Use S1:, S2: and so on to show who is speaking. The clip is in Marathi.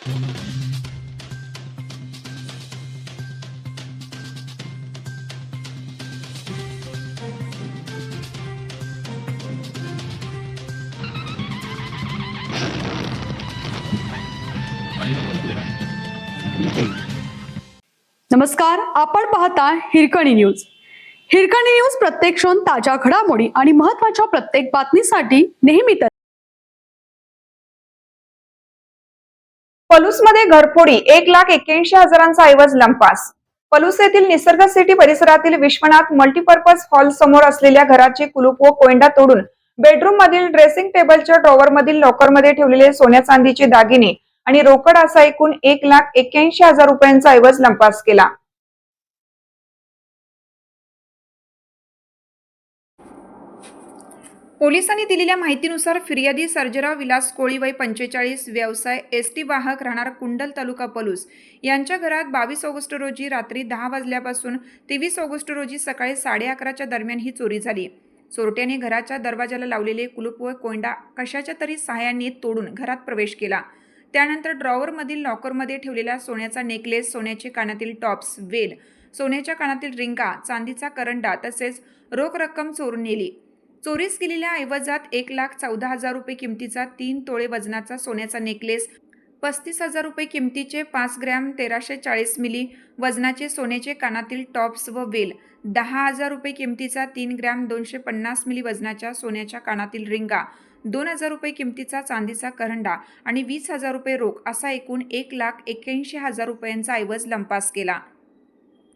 S1: नमस्कार, आपण पाहता हिरकणी न्यूज. हिरकणी न्यूज प्रत्येक क्षण ताज्या घडामोडी आणि महत्त्वाच्या प्रत्येक बातमीसाठी नेहमी तयार.
S2: पलूसमध्ये घरफोडी 1,81,000चा ऐवज लंपास. पलूस येथील निसर्ग सिटी परिसरातील विश्वनाथ मल्टीपर्पज हॉल समोर असलेल्या घराचे कुलूप व कोयंडा तोडून बेडरूम मधील ड्रेसिंग टेबलच्या ड्रॉवर मधील लॉकरमध्ये ठेवलेले सोन्या चांदीचे दागिने आणि रोकड असा एकूण 1,81,000 रुपयांचा ऐवज लंपास केला. पोलिसांनी दिलेल्या माहितीनुसार फिर्यादी सर्जेराव विलास कोळी वय 45, व्यवसाय एसटी वाहक, राहणार कुंडल, तालुका पलूस यांच्या घरात 22 ऑगस्ट रोजी रात्री 10 वाजल्यापासून 23 ऑगस्ट रोजी सकाळी 11:30च्या दरम्यान ही चोरी झाली. चोरट्याने घराच्या दरवाजाला लावलेले कुलूप व कोयंडा कशाच्या तरी सहाय्याने तोडून घरात प्रवेश केला. त्यानंतर ड्रॉवरमधील लॉकरमध्ये ठेवलेला सोन्याचा नेकलेस, सोन्याचे कानातील टॉप्स, वेल, सोन्याच्या कानातील रिंगा, चांदीचा करंडा तसेच रोख रक्कम चोरून नेली. चोरीस गेलेल्या ऐवजात 1,14,000 रुपये किमतीचा 3 तोळे वजनाचा सोन्याचा नेकलेस, 35,000 रुपये किमतीचे 5 ग्रॅम 1340 मिली वजनाचे सोन्याचे कानातील टॉप्स व वेल, 10,000 रुपये किमतीचा 3 ग्रॅम 250 मिली वजनाच्या सोन्याच्या कानातील रिंगा, 2,000 रुपये किमतीचा चांदीचा करंडा आणि 20,000 रुपये रोख असा एकूण 1,81,000 रुपयांचा ऐवज लंपास केला.